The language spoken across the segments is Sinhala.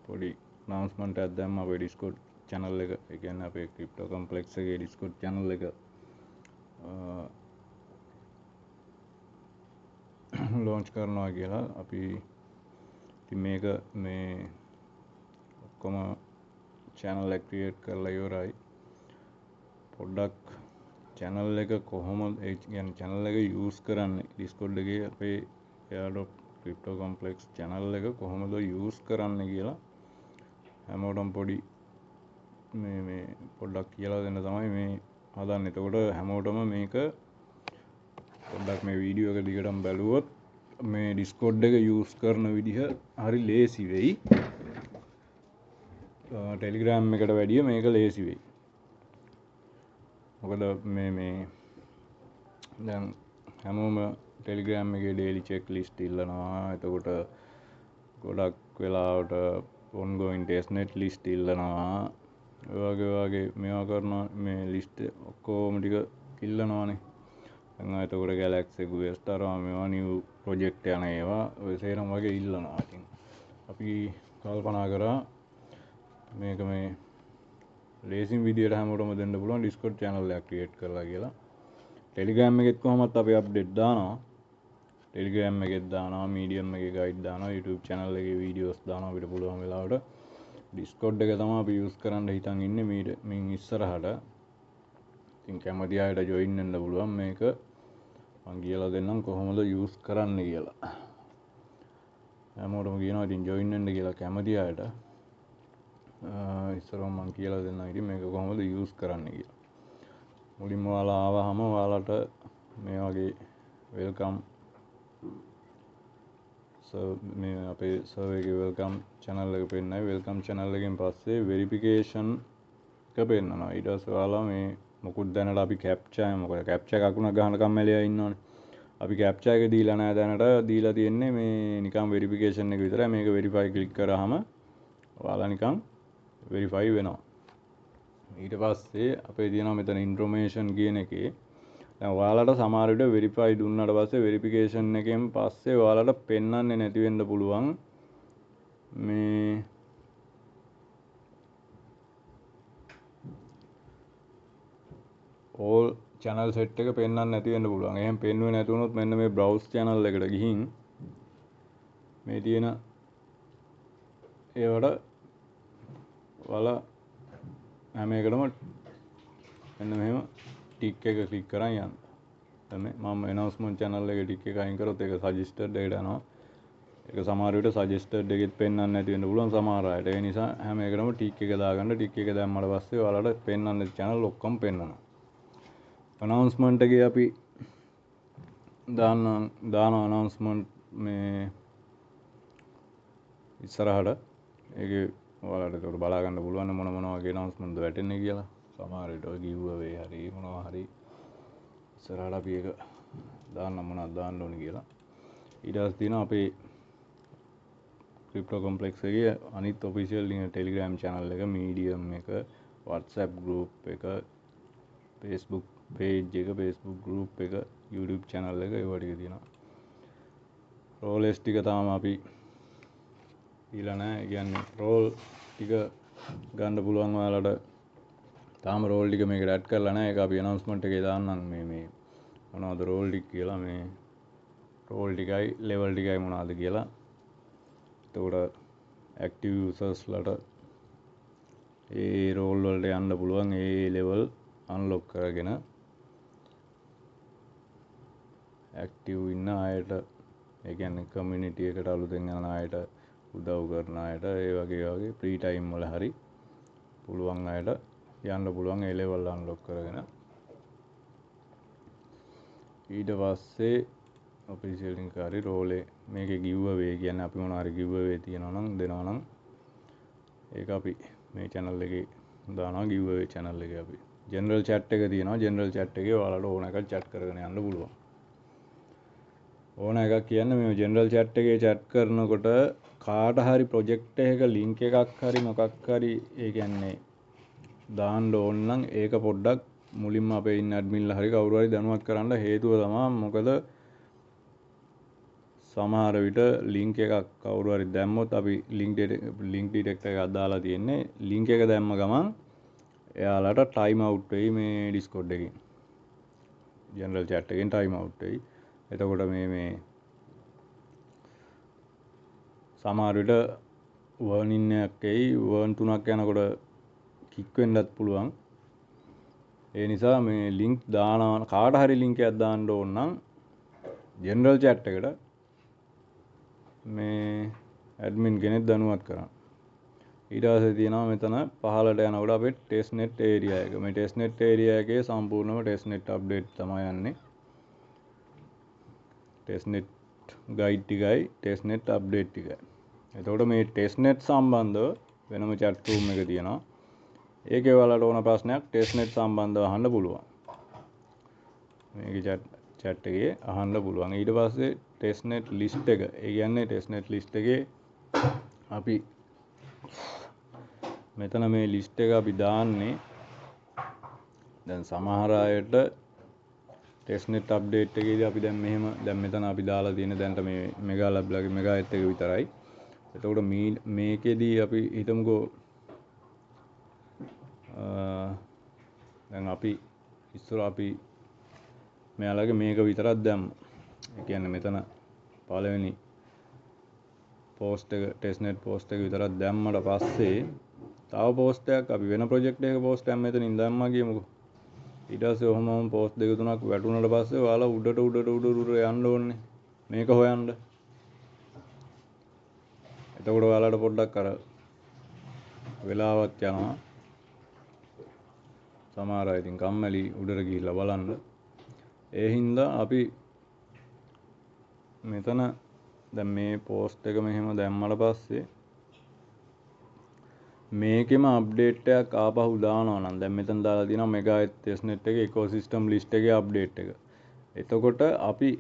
පොඩි announcement එකක් දැම්මා අපේ Discord channel එක. ඒ කියන්නේ අපේ Crypto Complex එකේ Discord channel එක launch කරනවා කියලා. අපි ඉතින් මේක මේ ඔක්කොම channel එක create කරලා ඉවරයි. පොඩ්ඩක් channel එක කොහොමද ඒ කියන්නේ channel එක use කරන්නේ Discord එකේ අපේ Crypto Complex channel එක කොහොමද use කරන්න කියලා හැමෝටම පොඩි මේ පොඩ්ඩක් කියලා දෙන්න තමයි මේ හදන්නේ. එතකොට හැමෝටම මේක පොඩ්ඩක් මේ වීඩියෝ එක දිගටම බැලුවොත් මේ Discord එක use කරන විදිහ හරි ලේසි වෙයි. Telegram එකට වැඩිය මේක ලේසි වෙයි. මොකද මේ දැන් හැමෝම Telegram එකේ daily checklist ඉල්ලනවා. එතකොට ගොඩක් වෙලාවට ongoing testnet list ඉල්ලනවා. වගේ මේවා කරනවා මේ list ඔක්කොම ටික ඉල්ලනවානේ. දැන් එතකොට Galaxy Quest මේවා new project යන ඒවා ඔය සේරම වගේ ඉල්ලනවා. ඉතින් අපි කල්පනා කරා මේක මේ ලේසින් විදියට හැමෝටම දෙන්න පුළුවන් Discord channel එකක් create කරලා කියලා. Telegram එකෙත් කොහොමත් අපි update දානවා. Telegram එකෙත් දානවා, Medium එකේ guide දානවා, YouTube channel එකේ videos දානවා අපිට පුළුවන් වෙලාවට. Discord එක තමයි අපි use කරන්න හිතන් ඉන්නේ මින් ඉස්සරහට. ඉතින් කැමති අයට join වෙන්න පුළුවන්. මේක මම කියලා දෙන්නම් කොහොමද use කරන්න කියලා. හැමෝටම කියනවා ඉතින් join වෙන්න කියලා කැමති අයට. ඉස්සරහම මම කියලා දෙන්නම් ඉතින් මේක කොහොමද use කරන්න කියලා. මුලින්ම ඔයාලා ආවහම ඔයාලට මේ වගේ welcome මේ අපේ server එකේ welcome channel එක පෙන්නයි. welcome channel එකෙන් පස්සේ verification එක පෙන්නනවා. ඊට පස්සේ ඔයාලා මේ මොකුත් දැනට අපි captcha මොකද captcha එකක් වුණා ගහන කම්මැලියා ඉන්නවනේ. අපි captcha එක දීලා නැහැ දැනට. දීලා තියෙන්නේ මේ නිකන් verification එක විතරයි. මේක verify click කරාම ඔයාලා නිකන් verify වෙනවා. ඊට පස්සේ අපේ තියෙනවා මෙතන information කියන එකේ දැන් ඔයාලට සමහර විට verify දුන්නාට පස්සේ verification එකෙන් පස්සේ ඔයාලට පෙන්වන්නේ නැති වෙන්න පුළුවන් මේ all channel set එක පෙන්වන්න නැති වෙන්න පුළුවන්. එහෙනම් පෙන්වුවේ නැති වුණොත් මෙන්න මේ browse channel එකට ගිහින් මේ තියෙන ඒවට ඔයාලා හැම එකටම මෙන්න මෙහෙම ටික් එක ක්ලික් කරන් යන්න. දැන් මම announcement channel එකේ ටික් එක අයින් කරොත් ඒක suggested එකට යනවා. ඒක සමහර විට suggested එකෙත් පෙන්වන්න නැති වෙන්න පුළුවන් සමහර අයට. ඒ නිසා හැම එකටම ටික් එක දාගන්න. ටික් එක දැම්මට පස්සේ ඔයාලට පෙන්වන්න channel ඔක්කොම පෙන්වනවා. announcement එකේ අපි දාන announcement මේ ඉස්සරහට ඒකේ ඔයාලට ඒක බලා ගන්න පුළුවන් මොන වගේ announcement ද වැටෙන්නේ කියලා. සමහර විට ඔය giveaway හරි මොනවා හරි ඉස්සරහට අපි ඒක දාන්න මොනවද දාන්න ඕනේ කියලා. ඊට පස්සේ තියෙනවා අපේ Crypto Complex එකේ අනිත් official Telegram channel එක, Medium එක, WhatsApp group එක, Facebook page එක, Facebook group එක, YouTube channel එක ඒවා ටික තියෙනවා. roles ටික තාම අපි ඊළඟ නැහැ. ඒ කියන්නේ role ටික ගන්න පුළුවන් ඔයාලට. තාම role ටික මේකට add කරලා නැහැ. ඒක අපි announcement එකේ දාන්නම් මේ මොනවද role ටික කියලා මේ role ටිකයි level ටිකයි මොනවද කියලා. එතකොට active users ලට ඒ role වලට යන්න පුළුවන්. ඒ level unlock කරගෙන active ඉන්න අයට ඒ කියන්නේ community එකට අලුතෙන් යන අයට උදව් කරන අයට ඒ වගේ free time වල හරි පුළුවන් අයට යන්න පුළුවන් ඒ level unlock කරගෙන. ඊට පස්සේ official link හරි role මේකේ giveaway කියන්නේ අපි මොනවා හරි giveaway තියනවා නම් දෙනවා නම් ඒක අපි මේ channel එකේ දානවා. giveaway channel එකේ අපි general chat එක තියෙනවා. general chat එකේ ඔයාලට ඕන එකක් chat කරගෙන යන්න පුළුවන්. ඕන එකක් කියන්නේ මේ general chat එකේ chat කරනකොට කාට හරි project එකක link එකක් හරි මොකක් හරි ඒ කියන්නේ දාන්න ඕන නම් ඒක පොඩ්ඩක් මුලින්ම අපේ ඉන්න admin ලා හරි කවුරු හරි දැනුවත් කරන්න. හේතුව තමයි මොකද සමහර විට ලින්ක් එකක් කවුරු හරි දැම්මොත් අපි ලින්ක් ඩිටෙක්ටර් එකක් දාලා තියෙන්නේ ලින්ක් එක දැම්ම ගමන් එයාලට ටයිම් අවුට් වෙයි මේ ඩිස්කෝඩ් එකෙන් ජෙනරල් chat එකෙන් ටයිම් අවුට් වෙයි එතකොට මේ සමහර විට වර්නින් එකක් එයි වර්න් 3ක් යනකොට කික් වෙන්නත් පුළුවන් ඒ නිසා මේ ලින්ක් දානවා කාට හරි ලින්ක් එකක් දාන්න ඕන නම් ජෙනරල් chat එකට මේ ඇඩ්මින් කෙනෙක් දැනුවත් කරන්න. ඊට පස්සේ තියෙනවා මෙතන පහළට යනකොට අපේ testnet area එක. මේ testnet area එකේ සම්පූර්ණම testnet update තමයි යන්නේ. testnet guide ටිකයි testnet update ටිකයි. එතකොට මේ testnet සම්බන්ධව වෙනම chat room එක තියෙනවා. ඒකේ ඔයාලට ඕන ප්‍රශ්නයක් testnet සම්බන්ධව අහන්න පුළුවන්. මේකේ chat එකේ අහන්න පුළුවන්. ඊට පස්සේ testnet list එක. ඒ කියන්නේ testnet list එකේ අපි මෙතන මේ list එක අපි දාන්නේ දැන් සමහර අයට testnet update එකේදී අපි දැන් මෙතන අපි දාලා තියෙන දැන්ට මේ mega lab ලගේ megahertz එක විතරයි. එතකොට මේකෙදී අපි හිතමුකෝ දැන් අපි ඉස්සර අපි මෙයාලගේ මේක විතරක් දැම්මා. ඒ කියන්නේ මෙතන පළවෙනි පෝස්ට් එක testnet පෝස්ට් එක විතරක් දැම්මට පස්සේ තව පෝස්ට් එකක් අපි වෙන ප්‍රොජෙක්ට් එකක පෝස්ට් එකක් මෙතනින් දැම්මා කියමුකෝ. ඊට පස්සේ ඔහොමම පෝස්ට් දෙක තුනක් වැටුණාට පස්සේ ඔයාලා උඩට යන්න ඕනේ. මේක හොයන්න. එතකොට ඔයාලට පොඩ්ඩක් අර වෙලාවක් යනවා. සමහර අය ඉතින් කම්මැලි උඩට ගිහිල්ලා බලන්න. ඒ හින්දා අපි මෙතන දැන් මේ පෝස්ට් එක මෙහෙම දැම්මට පස්සේ මේකෙම අප්ඩේට් එකක් ආපහු දානවා නම් දැන් මෙතන දාලා තියෙනවා මෙගාහෙට් testnet එකේ ecosystem list එකේ අප්ඩේට් එක. එතකොට අපි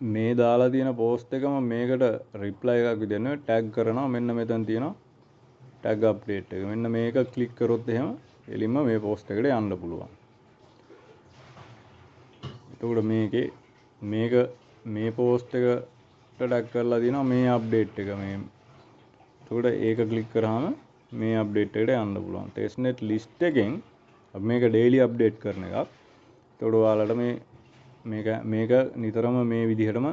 මේ දාලා තියෙන පෝස්ට් එකම මේකට රිප්ලයි එකක් විදිහට ටැග් කරනවා මෙන්න මෙතන තියෙනවා ටැග් අප්ඩේට් එක. මෙන්න මේක ක්ලික් කරොත් එහෙම එලින්ම මේ පෝස්ට් එකට යන්න පුළුවන්. එතකොට මේක මේ පෝස්ට් එකට ටැග් කරලා තියෙනවා මේ අප්ඩේට් එක මේ. එතකොට ඒක ක්ලික් කරාම මේ අප්ඩේට් එකට යන්න පුළුවන්. testnet list එකෙන් අපි මේක daily අප්ඩේට් කරන එකක්. එතකොට ඔයාලට මේක නිතරම මේ විදිහටම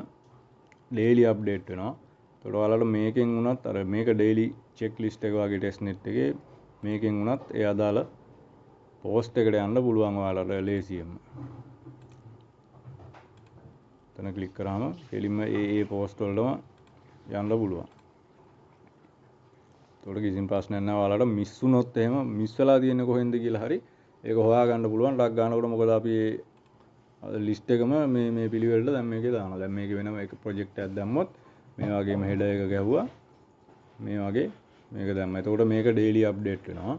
daily අප්ඩේට් වෙනවා. එතකොට ඔයාලට මේකෙන් වුණත් අර මේක daily check list එක වගේ testnet එකේ මේකෙන් වුණත් ඒ අදාළ පෝස්ට් එකට යන්න පුළුවන් ඔයාලට ලේසියෙන්ම. එතන ක්ලික් කරාම එලින්ම ඒ පෝස්ට් වලටම යන්න පුළුවන්. එතකොට කිසිම ප්‍රශ්නයක් නැහැ. ඔයාලට මිස් වුණොත් එහෙම මිස් වෙලා තියෙන්නේ කොහෙන්ද කියලා හරි ඒක හොයාගන්න පුළුවන්. ටක් ගන්නකොට මොකද අපි ලිස්ට් එකම මේ පිළිවෙලට දැන් මේකේ දානවා. දැන් මේකේ වෙනම එක ප්‍රොජෙක්ට් එකක් දැම්මොත් මේ වගේම හෙඩර් එක ගැහුවා. මේ වගේ මේක දැම්මා. එතකොට මේක daily update වෙනවා.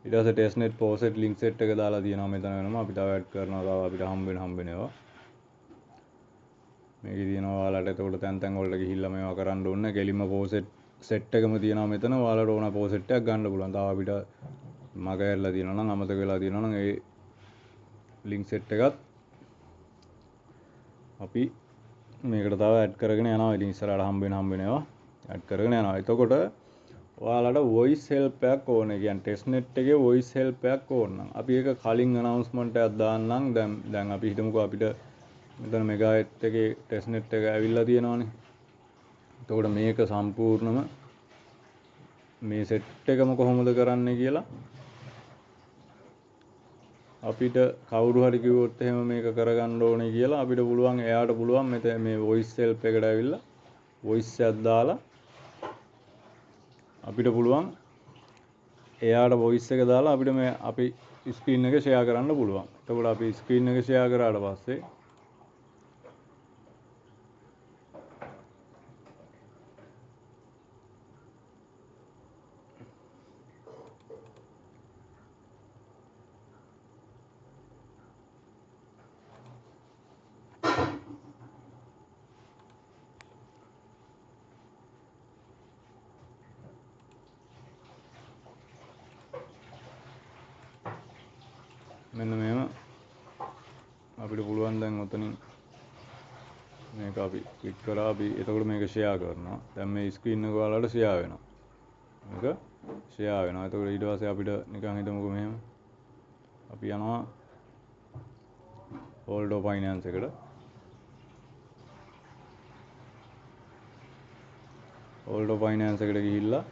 ඊට පස්සේ testnet poset link set එක දාලා තියෙනවා මෙතන වෙනම අපි තව ඇඩ් කරනවා. තව අපිට හම්බ වෙනවා. මේකේ තියෙනවා ඔයාලට එතකොට තැන් වලට ගිහිල්ලා මේවා කරන්න ඕනේ. කෙලින්ම poset set එකම තියෙනවා මෙතන. ඔයාලට ඕන poset එකක් ගන්න පුළුවන්. තව අපිට මග ඇරලා තියෙනවා නම් අමතක වෙලා තියෙනවා නම් ඒ link set එකත් අපි මේකට තව ඇඩ් කරගෙන යනවා. ඉතින් ඉස්සරහට හම්බ වෙනවා ඇඩ් කරගෙන යනවා. එතකොට ඔයාලට voice help එකක් ඕනේ. කියන්නේ testnet එකේ voice help එකක් ඕන නම් අපි ඒක කලින් announcement එකක් දාන්නම්. දැන් අපි හිතමුකෝ අපිට මෙතන මෙගාහෙට් එකේ testnet එක ඇවිල්ලා තියෙනවානේ. එතකොට මේක සම්පූර්ණම මේ සෙට් එකම කොහොමද කරන්නේ කියලා අපිට කවුරු හරි කිව්වොත් එහෙම මේක කරගන්න ඕනේ කියලා අපිට පුළුවන් එයාට පුළුවන් මෙතන මේ voice help එකට ඇවිල්ලා voice එකක් දාලා අපිට පුළුවන් එයාට voice එක දාලා අපිට මේ අපි screen එක share කරන්න පුළුවන්. එතකොට අපි screen එක share කරාට පස්සේ මෙන්න මේව අපිට පුළුවන් දැන් ඔතනින් මේක අපි ක්ලික් කරා අපි එතකොට මේක ෂෙයා කරනවා. දැන් මේ ස්ක්‍රීන් එක ඔයාලට ෂෙයා වෙනවා. මේක ෂෙයා වෙනවා. එතකොට ඊට පස්සේ අපිට නිකන් හිතමුකෝ මෙහෙම අපි යනවා ඕල්ඩෝ ෆයිනෑන්ස් එකට. ඕල්ඩෝ ෆයිනෑන්ස් එකට ගිහිල්ලා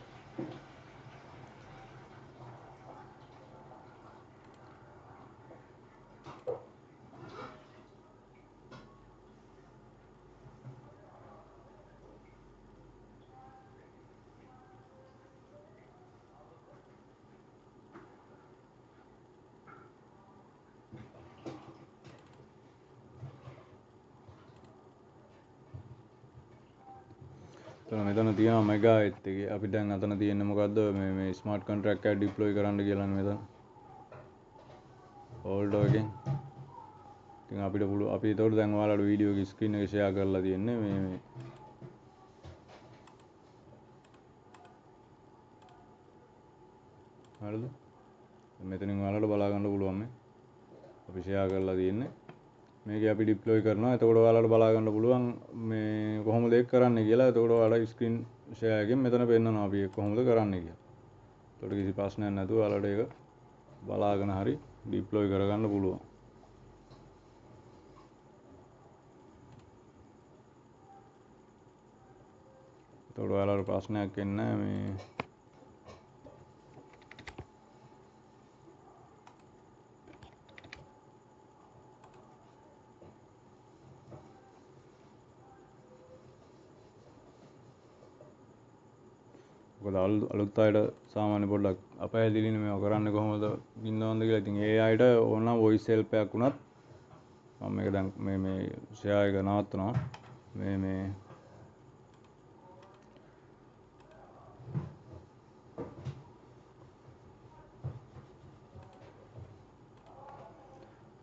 මෙතන තියෙනවා මෙගා එත් එකේ අපි දැන් අතන තියෙන්නේ මොකද්ද මේ ස්මාර්ට් කොන්ට්‍රැක්ට් එක ඩිප්ලොයි කරන්න කියලානේ මෙතන ඕල්ඩෝ එකෙන්. ඉතින් අපිට පුළුවන් අපි ඒතකොට දැන් ඔයාලට වීඩියෝ එක ස්ක්‍රීන් එක ෂෙයා කරලා තියෙන්නේ මේ හරිද? මෙතනින් ඔයාලට බලා ගන්න පුළුවන් මේ අපි ෂෙයා කරලා තියෙන්නේ. මේක අපි ඩිප්ලොයි කරනවා. එතකොට ඔයාලට බලා ගන්න පුළුවන් මේ කොහොමද ඒක කරන්නේ කියලා. එතකොට ඔයාලා ස්ක්‍රීන් ෂෙයා එකෙන් මෙතන පෙන්නනවා අපි ඒක කොහොමද කරන්නේ කියලා. එතකොට කිසි ප්‍රශ්නයක් නැතුව ඔයාලට ඒක බලාගෙන හරි ඩිප්ලොයි කරගන්න පුළුවන්. එතකොට ඔයාලට ප්‍රශ්නයක් එන්නේ නැහැ මේ මොකද අලුත් අයට සාමාන්‍ය පොඩ්ඩක් අපහැදිලිනේ මේව කරන්නේ කොහොමද ඉන්නවන්ද කියලා. ඉතින් ඒ අයට ඕන වොයිස් හෙල්ප් එකක් වුණත් මම මේක දැන් මේ ෂෙයා එක නවත්වනවා. මේ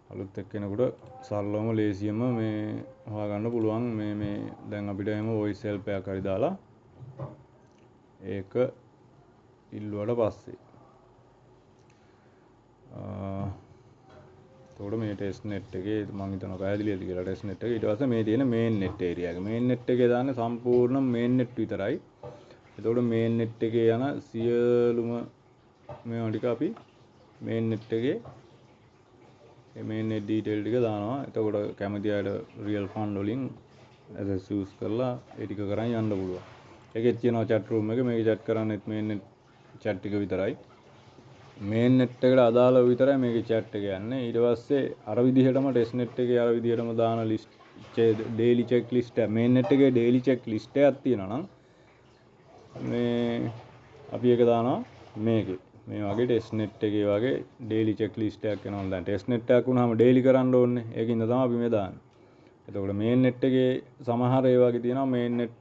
අලුත් එක්කෙනෙකුට සරලවම ලේසියෙන්ම මේ හොයාගන්න පුළුවන් මේ දැන් අපිට එහෙම වොයිස් හෙල්ප් එකක් හරි දාලා ඒක ඉල්ලුවට පස්සේ එතකොට මේ ටෙස්ට් නෙට් එකේ මම හිතනවා පැහැදිලි ඇති කියලා ටෙස්ට් නෙට් එක. ඊට පස්සේ මේ තියෙන මේන් නෙට් ඒරියා එක. මේන් නෙට් එකේ දාන්නේ සම්පූර්ණ මේන් නෙට් විතරයි. එතකොට මේන් නෙට් එකේ යන සියලුම මේවා ටික අපි මේන් නෙට් එකේ මේන් නෙට් ඩීටේල් ටික දානවා. එතකොට කැමති අයට රියල් ෆන්ඩ් වලින් ඇසස් යූස් කරලා ඒ ටික කරන් යන්න පුළුවන්. ඒකෙත් තියෙනවා chat room එක. මේක chat කරන්නේත් මේන් නෙට් chat ටික විතරයි. මේන් නෙට් එකට අදාළව විතරයි මේකේ chat එක යන්නේ. ඊට පස්සේ අර විදිහටම ටෙස්ට් නෙට් එකේ අර විදිහටම දාන ලිස්ට් ඩේලි චෙක් ලිස්ට් එක මේන් නෙට් එකේ ඩේලි චෙක් ලිස්ට් එකක් තියෙනවා නම් මේ අපි ඒක දානවා මේකේ. මේ වගේ ටෙස්ට් නෙට් එකේ වගේ ඩේලි චෙක් ලිස්ට් එකක් එනවා. දැන් ටෙස්ට් නෙට් එකක් වුණාම ඩේලි කරන්න ඕනේ. ඒකින්ද තමයි අපි මේ දාන්නේ. එතකොට මේන් නෙට් එකේ සමහර ඒ වගේ තියෙනවා මේන් නෙට්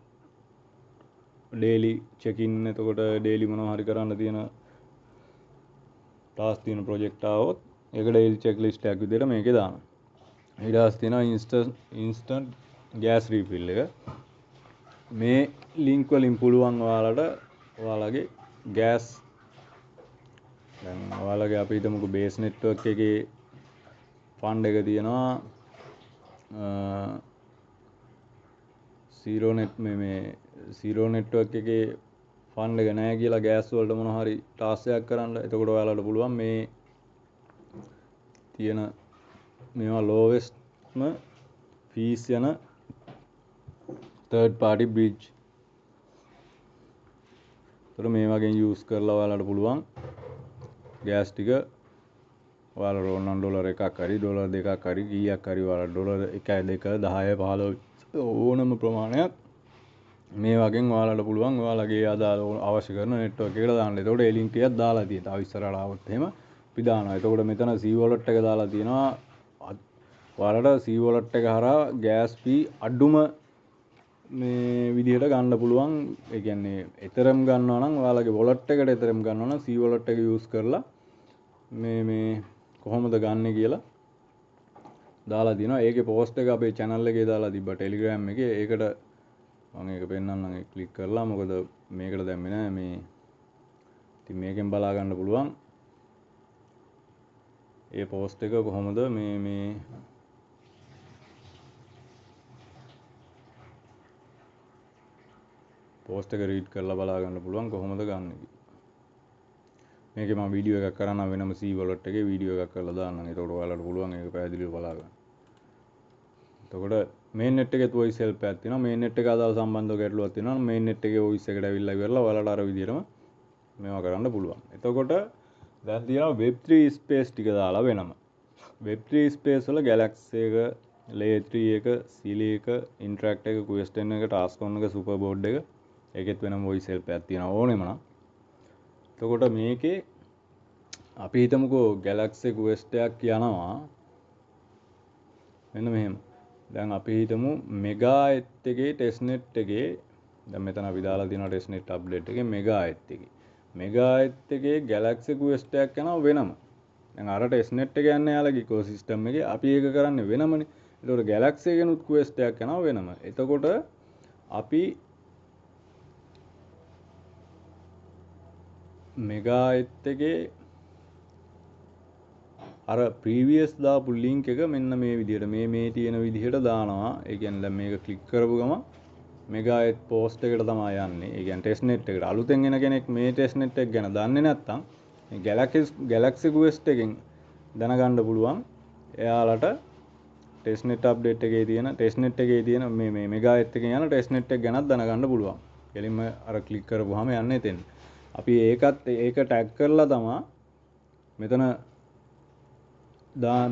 ඩේලි චෙකින්. එතකොට ඩේලි මොනවා හරි කරන්න තියෙන ටාස්ක් තියෙන ප්‍රොජෙක්ට් ආවොත් ඒක ඩේලි චෙක් ලිස්ට් එකක් විදිහට මේකේ දානවා. ඊට පස්සේ තියෙනවා ඉන්ස්ටන්ට් ගෑස් රීෆිල් එක. මේ ලින්ක් වලින් පුළුවන් ඔයාලගේ ගෑස් දැන් ඔයාලගේ අපි හිතමුකෝ බේස් නෙට්වර්ක් එකේ ෆන්ඩ් එක තියෙනවා සීරෝ නෙට්වර්ක් එකේ ෆන්ඩ් එක නැහැ කියලා ගෑස් වලට මොන හරි ටාස්ක් එකක් කරන්න. එතකොට ඔයාලට පුළුවන් මේ තියෙන මේවා ලෝවෙස්ට්ම ෆීස් යන තර්ඩ් පාර්ටි බ්‍රිජ්. එතකොට මේ වගේ යූස් කරලා ඔයාලට පුළුවන් ගෑස් ටික ඔයාලට ඕන නම් ඩොලර් එකක් හරි ඩොලර් දෙකක් හරි කීයක් හරි ඔයාලට ඩොලර් 1 2 10 15 ඕනම ප්‍රමාණයක් මේ වගේ ඔයාලට පුළුවන් ඔයාලගේ අදාළ අවශ්‍ය කරන නෙට්වර්ක් එකට දාන්න. එතකොට ඒ ලින්ක් එකක් දාලා තියෙනවා. තව ඉස්සරහට ආවොත් එහෙම අපි දානවා. එතකොට මෙතන C wallet එක දාලා තියෙනවා. ඔයාලට C wallet එක හරහා ගෑස් ෆී අඩුම මේ විදිහට ගන්න පුළුවන්. ඒ කියන්නේ එතරම් ගන්නවා නම් ඔයාලගේ wallet එකට එතරම් ගන්නවා නම් C wallet එක යූස් කරලා මේ කොහොමද ගන්න කියලා දාලා තියෙනවා. ඒකේ පෝස්ට් එක අපේ channel එකේ දාලා තිබ්බා Telegram එකේ. ඒකට මම ඒක පෙන්නන්නම්. ඒක ක්ලික් කරලා මොකද මේකට දැම්මේ නැහැ මේ. ඉතින් මේකෙන් බලා ගන්න පුළුවන් ඒ පෝස්ට් එක කොහොමද මේ පෝස්ට් එක රීඩ් කරලා බලා ගන්න පුළුවන් කොහොමද ගන්න කියලා. මේකේ මම වීඩියෝ එකක් කරනවා වෙනම C wallet එකේ වීඩියෝ එකක් කරලා දාන්නම්. ඒකට ඔයාලට පුළුවන් ඒක පැහැදිලිව බලා ගන්න. එතකොට මේන් net එකේ voice help එකක් තියෙනවා. මේන් net එක අදාළ සම්බන්ධව ගැටලුවක් තියෙනවා නම් මේන් net එකේ voice එකට ඇවිල්ලා ඉවරලා ඔයාලට අර විදිහටම මේවා කරන්න පුළුවන්. එතකොට දැන් තියෙනවා web3 space ටික දාලා වෙනම. web3 space වල Galaxy එක, layer 3 එක, Silly එක, interact එක, question එක, taskon එක, superboard එක ඒකෙත් වෙනම voice help එකක් තියෙනවා ඕනෙම නම්. එතකොට මේකේ අපි හිතමුකෝ Galaxy Quest එකක් යනවා මෙන්න මෙහෙම. දැන් අපි හිතමු මෙගාඑත් එකේ ටෙස්ට්නෙට් එකේ දැන් මෙතන අපි දාලා තියෙනවා ටෙස්ට්නෙට් අප්ඩේට් එකේ මෙගාඑත් එකේ. මෙගාඑත් එකේ Galaxy Quest එකක් යනවා වෙනම. දැන් අර ටෙස්ට්නෙට් එක යන්නේ යාලගේ ඉකෝසිස්ටම් එකේ අපි ඒක කරන්නේ වෙනමනේ. ඒතකොට Galaxy එකෙනුත් Quest එකක් යනවා වෙනම. එතකොට අපි මෙගාඑත් එකේ අර ප්‍රීවියස් දාපු ලින්ක් එක මෙන්න මේ විදිහට මේ තියෙන විදිහට දානවා. ඒ කියන්නේ දැන් මේක ක්ලික් කරපු ගමන් මෙගාඑත් පෝස්ට් එකට තමයි යන්නේ. ඒ කියන්නේ ටෙස්ට්නෙට් එකට. අලුතෙන් එන කෙනෙක් මේ ටෙස්ට්නෙට් එක ගැන දන්නේ නැත්නම් මේ Galaxy Quest එකෙන් දැනගන්න පුළුවන්. එයාලට ටෙස්ට්නෙට් අප්ඩේට් එකේ තියෙන ටෙස්ට්නෙට් එකේ තියෙන මේ මෙගාඑත් එකෙන් යන ටෙස්ට්නෙට් එක ගැනත් දැනගන්න පුළුවන්. කෙලින්ම අර ක්ලික් කරපුවාම යන්නේ එතෙන්. අපි ඒක ටැග් කරලා තමයි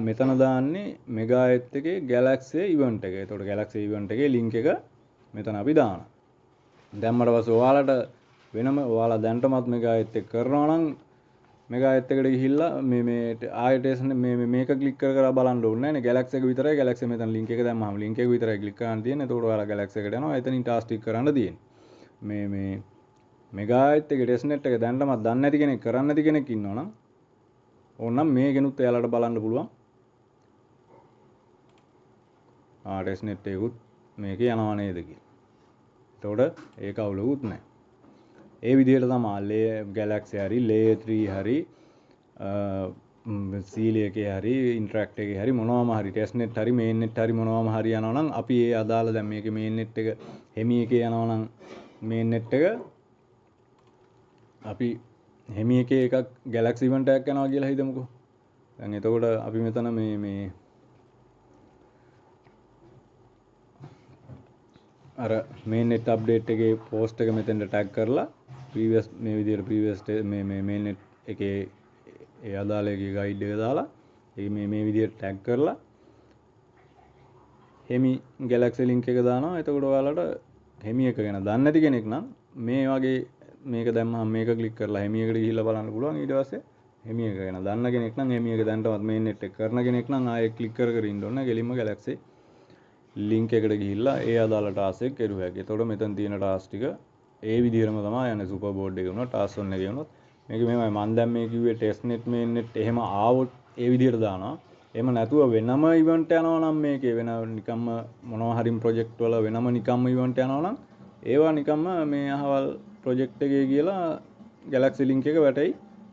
මෙතන දාන්නේ මෙගාඑත් එකේ Galaxy event එක. එතකොට Galaxy event එකේ link එක මෙතන අපි දානවා. දැම්මට පස්සේ ඔයාලට වෙනම ඔයාලා දැන්ටමත් මෙගාඑත් එක කරනවා නම් මෙගාඑත් එකට ගිහිල්ලා මේ ආයෙත් මේක ක්ලික් කර බලන්න ඕනේ නැහැ නේ. Galaxy එක විතරයි Galaxy මෙතන link එක දැම්මම link එක විතරයි ක්ලික් කරන්න තියෙන්නේ. එතකොට ඔයාලා Galaxy එකට යනවා. එතනින් task ටික කරන්න තියෙන්නේ. මේ මෙගාඑත් එකේ ටෙස්ට්නෙට් එක දැන්ටමත් දන්නේ නැති කෙනෙක් කරන්න නැති කෙනෙක් ඉන්නවනම් ඕනනම් මේකෙනුත් එයාලට බලන්න පුළුවන්. ටෙස්ට්නෙට් එකකුත් මේක යනවා නේද කියලා. එතකොට ඒක අවුලකුත් නැහැ. ඒ විදිහට තමයි Galaxy හරි layer 3 හරි Silly එකේ හරි interact එකේ හරි මොනවාම හරි ටෙස්ට්නෙට් හරි mainnet හරි මොනවාම හරි යනවා නම් අපි ඒ අදාළ දැන් මේකේ mainnet එක Hemi එකේ යනවා නම් mainnet එක අපි Hemi එකේ එකක් Galaxy event එකක් යනවා කියලා හිතමුකෝ. දැන් එතකොට අපි මෙතන මේ අර mainnet update එකේ post එක මෙතෙන්ට tag කරලා previous මේ විදිහට previous මේ mainnet එකේ ඒ අදාළ එකේ guide එක දාලා ඒ මේ විදිහට tag කරලා Hemi Galaxy link එක දානවා. එතකොට ඔයාලට Hemi එක ගැන දන්නේ නැති කෙනෙක් නම් මේ වගේ මේක දැම්මම මේක ක්ලික් කරලා Hemi එකට ගිහිල්ලා බලන්න පුළුවන්. ඊට පස්සේ Hemi එක ගැන දන්න කෙනෙක් නම් Hemi එක දැන්ටමත් mainnet එක කරන කෙනෙක් නම් ආයෙ ක්ලික් කර ඉන්න ඕනේ. ගෙලින්ම Galaxy link එකට ගිහිල්ලා ඒ අදාළ task එක කරුවා හැකියි. එතකොට මෙතන තියෙන task ටික ඒ විදිහටම තමයි යන්නේ. superboard එකේ වුණා taskon එකේ වුණත් මේක මෙහෙමයි. මම දැන් මේ කිව්වේ testnet mainnet එහෙම ආවොත් ඒ විදිහට දානවා. එහෙම නැතුව වෙනම event යනවා නම් මේකේ වෙන නිකම්ම මොනවා හරි project වල වෙනම නිකම්ම event යනවා නම් ඒවා නිකම්ම මේ අහවල් project එකේ කියලා Galaxy link එක වැටෙයි.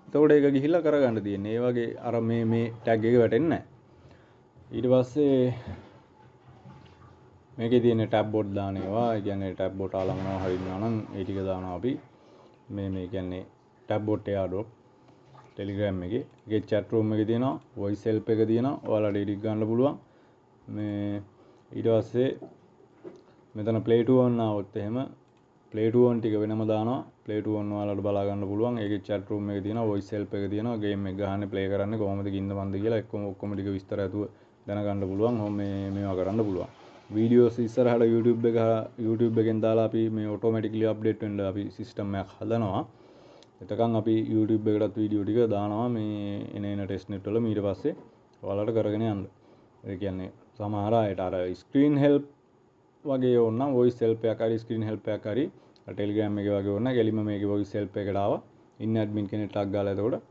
එතකොට ඒක ගිහිල්ලා කරගන්න තියෙන්නේ. ඒ වගේ අර මේ tag එක වැටෙන්නේ නැහැ. ඊට පස්සේ මේකේ තියෙන ටැබ් බොට් දාන ඒවා. ඒ කියන්නේ ටැබ් බොට් ආලා මොනවා හරි ඉන්නවා නම් ඒ ටික දානවා අපි. මේ කියන්නේ ටැබ් බොට් airdrop Telegram එකේ. ඒකේ chat room එකේ තියෙනවා, voice help එක තියෙනවා. ඔයාලට edit ගන්න පුළුවන්. මේ ඊට පස්සේ මෙතන play to earn ආවොත් එහෙම play to earn ටික වෙනම දානවා. play to earn ඔයාලට බලා ගන්න පුළුවන්. ඒකේ chat room එකේ තියෙනවා, voice help එක තියෙනවා. game එක ගහන්නේ play කරන්නේ කොහොමද කින්ද මන්ද කියලා ඔක්කොම ටික විස්තර ඇතුව දැනගන්න පුළුවන්. මේවා කරන්න පුළුවන්. වීඩියෝස් ඉස්සරහට YouTube එකෙන් දාලා අපි මේ automatically update වෙන්න අපි system එකක් හදනවා. එතකන් අපි YouTube එකටත් වීඩියෝ ටික දානවා මේ එන testnet වල. ඊට පස්සේ ඔයාලට කරගෙන යන්න. ඒ කියන්නේ සමහර අයට අර screen help වගේ ඕනනම් voice help එකක් හරි screen help එකක් හරි Telegram එකේ වගේ ඕන ගැලිම මේකේ voice help එකට ආවා. ඉන්න admin කෙනෙක් ටක් ගාලා එතකොට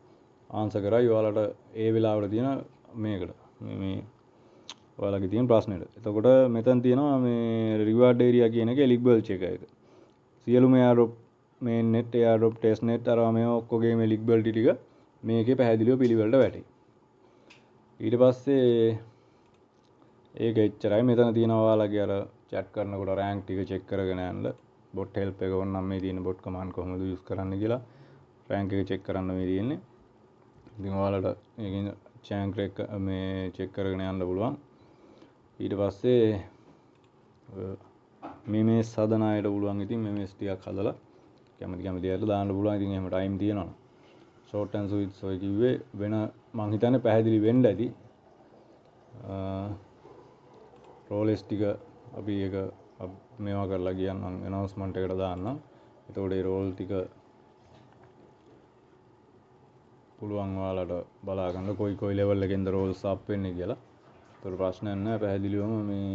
answer කරයි ඔයාලට ඒ වෙලාවට තියෙන මේකට මේ ඔයාලගේ තියෙන ප්‍රශ්නෙට. එතකොට මෙතන තියෙනවා මේ reward area කියන එක eligible check එක. සියලුම airdrop mainnet airdrop testnet අරවා මේ ඔක්කොගේම eligibility ටික මේකේ පැහැදිලිව පිළිවෙලට වැටේ. ඊට පස්සේ ඒක එච්චරයි. මෙතන තියෙනවා ඔයාලගේ අර chat කරනකොට rank ටික check කරගෙන යන්න. බොට් හෙල්ප් එක ඕනනම් මේ තියෙන බොට් කමාන්ඩ් කොහොමද යූස් කරන්න කියලා රෑන්ක් එක චෙක් කරන්න මේ තියෙන්නේ. ඉතින් ඔයාලට මේකෙන් චෑන්ක් එක මේ චෙක් කරගෙන යන්න පුළුවන්. ඊට පස්සේ මේ හදන අයට පුළුවන් ඉතින් මේ ටිකක් හදලා කැමති අයට දාන්න පුළුවන්. ඉතින් එහෙම ටයිම් තියෙනවා. ෂෝට් ඇන්ඩ් ස්වීට් ඔය කිව්වේ වෙන මං හිතන්නේ පැහැදිලි වෙන්න ඇති. රෝලෙස් ටික අපි ඒක මේවා කරලා කියන්නම් ඇනවුන්ස්මන්ට් එකට දාන්නම්. එතකොට ඒ රෝල් ටික පුළුවන් ඔයාලට බලා ගන්න කොයි ලෙවල් එකෙන්ද රෝල්ස් අප් වෙන්නේ කියලා. ඒතර ප්‍රශ්නයක් නැහැ පැහැදිලිවම මේ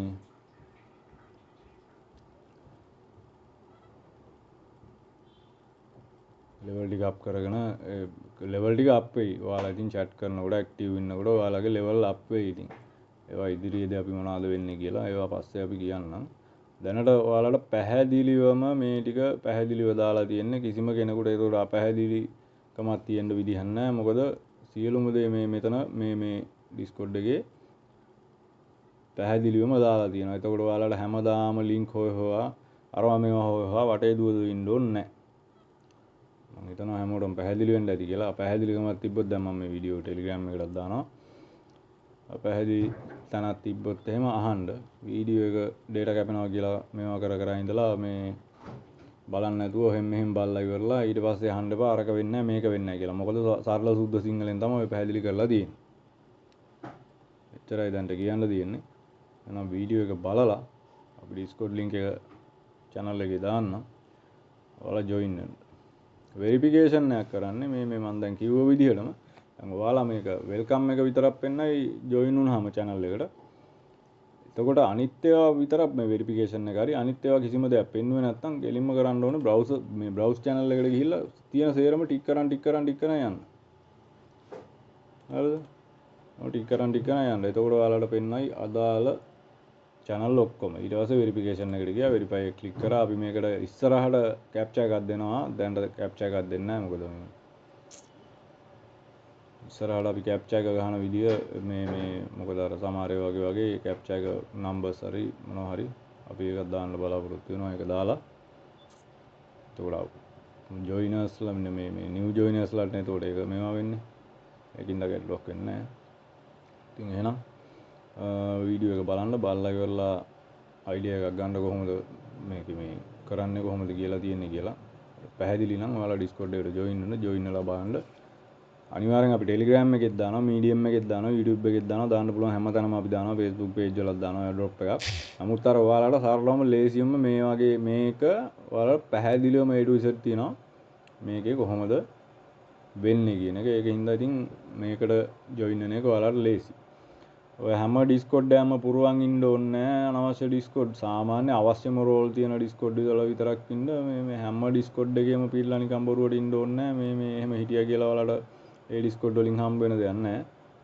ලෙවල් ටික අප් කරගෙන ලෙවල් ටික අප් වෙයි. ඔයාලා ඉතින් chat කරනකොට ඇක්ටිව් ඉන්නකොට ඔයාලගේ ලෙවල් අප් වෙයි ඉතින්. ඒවා ඉදිරියේදී අපි මොනවද වෙන්නේ කියලා ඒවා පස්සේ අපි කියන්නම්. දැනට ඔයාලට පැහැදිලිවම මේ ටික පැහැදිලිව දාලා තියෙන්නේ. කිසිම කෙනෙකුට ඒක අපැහැදිලිකමක් තියෙන්න විදිහක් නැහැ. මොකද සියලුම දේ මේ මෙතන මේ Discord එකේ පැහැදිලිවම දාලා තියෙනවා. එතකොට ඔයාලට හැමදාම link හොයවා අරවා මේවා හොයවා වටේ දුවද ඉන්න ඕනේ නැහැ. මම හිතනවා හැමෝටම පැහැදිලි වෙන්න ඇති කියලා. පැහැදිලිකමක් තිබ්බොත් දැන් මම මේ වීඩියෝ Telegram එකකට දානවා. පැහැදිලි තැනක් තිබ්බොත් එහෙම අහන්න. වීඩියෝ එක data කැපෙනවා කියලා මේවා කර ඉඳලා මේ බලන්න නැතුව එහෙම මෙහෙම බලලා ඉවරලා ඊට පස්සේ අහන්න එපා අරක වෙන්නේ නැහැ මේක වෙන්නේ නැහැ කියලා. මොකද සරල සුද්ධ සිංහලෙන් තමයි පැහැදිලි කරලා තියෙන්නේ. එච්චරයි දැන්ට කියන්න තියෙන්නේ. එහෙනම් වීඩියෝ එක බලලා අපි Discord link එක channel එකේ දාන්න. ඔයාලා join වෙන්න. වෙරිෆිකේෂන් එකක් කරන්නේ මේ මම දැන් කිව්ව විදිහටම. දැන් ඔයාලා මේක වෙල්කම් එක විතරක් පෙන්නයි join වුණාම channel එකට. එතකොට අනිත් ඒවා විතරක් මේ වෙරිෆිකේෂන් එක හරි අනිත් ඒවා කිසිම දෙයක් පෙන්වුවේ නැත්නම් ගෙලින්ම කරන්න ඕනේ browse channel එකට ගිහිල්ලා තියෙන සේරම ටික් කරන් යන්න. හරිද? ටික් කරන් යන්න. එතකොට ඔයාලට පෙන්නයි අදාළ channel ඔක්කොම. ඊට පස්සේ වෙරිෆිකේෂන් එකට ගියා වෙරිෆයි එක ක්ලික් කරා. අපි මේකට ඉස්සරහට captcha එකක් දෙනවා. දැන්ට captcha එකක් දෙන්නේ නැහැ. මොකද මේ ඉස්සරහට අපි captcha එක ගහන විදිය මේ මොකද අර සමහර ඒවා වගේ captcha එක numbers හරි මොනවා හරි අපි ඒකක් දාන්න බලාපොරොත්තු වෙනවා. ඒක දාලා එතකොට joinersලා මේ new joinersලාට නේ එතකොට ඒක මේවා වෙන්නේ. ඒකින්ද ගැටලුවක් වෙන්නේ නැහැ. ඉතින් එහෙනම් වීඩියෝ එක බලලා ඉවරලා අයිඩියා එකක් ගන්න කොහොමද මේක මේ කරන්නේ කොහොමද කියලා තියෙන්නේ කියලා පැහැදිලි නම් ඔයාලා Discord එකට join වෙලා බලන්න. අනිවාර්යෙන් අපි Telegram එකෙත් දානවා, Medium එකෙත් දානවා, YouTube එකෙත් දානවා, දාන්න පුළුවන් හැමතැනම අපි දානවා, Facebook page වලත් දානවා drop එකක්. නමුත් අර ඔයාලට සරලවම ලේසියෙන්ම මේ වගේ මේක ඔයාලට පැහැදිලිවම A to Z තියෙනවා. මේකේ කොහොමද වෙන්නේ කියන එක. ඒකින්ද ඉතින් මේකට join වෙන එක ඔයාලට ලේසි. ඔය හැම Discord එකම පුරවන් ඉන්න ඕනේ නැහැ. අනවශ්‍ය Discord සාමාන්‍ය අවශ්‍යම රෝල් තියෙන Discord වල විතරක් ඉන්න. මේ හැම Discord එකේම පිළලා නිකන් බොරුවට ඉන්න ඕනේ නැහැ. මේ එහෙම හිටියා කියලා ඔයාලට ඒ Discord වලින් හම්බ වෙන දෙයක් නැහැ.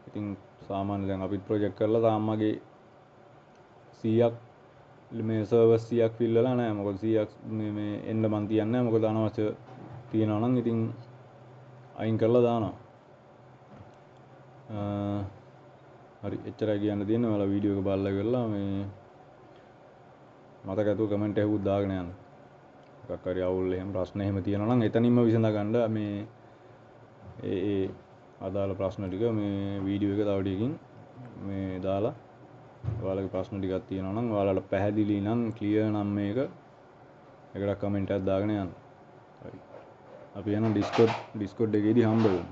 ඉතින් සාමාන්‍ය දැන් අපිත් ප්‍රොජෙක්ට් කරලා තාමගේ 100ක් මේ සර්වර්ස් 100ක් ෆිල් වෙලා නැහැ. මොකද 100ක් මේ එන්න මන් තියන්නේ නැහැ. මොකද අනවශ්‍ය තියෙනවා නම් ඉතින් අයින් කරලා දානවා. හරි එච්චරයි කියන්න තියෙන්නේ. ඔයාලා වීඩියෝ එක බලලා ඉවරලා මේ මතක ඇතුව කමෙන්ට් එකකුත් දාගෙන යන්න. මොකක් හරි අවුල් එහෙම ප්‍රශ්න එහෙම තියෙනවා නම් එතනින්ම විසඳ ගන්න මේ ඒ අදාළ ප්‍රශ්න ටික මේ වීඩියෝ එක තව ටිකකින් මේ දාලා ඔයාලගේ ප්‍රශ්න ටිකක් තියෙනවා නම් ඔයාලට පැහැදිලි නම් ක්ලියර් නම් මේක එකට කමෙන්ට් එකක් දාගෙන යන්න. හරි. අපි යනවා Discord එකේදී හම්බ වෙමු.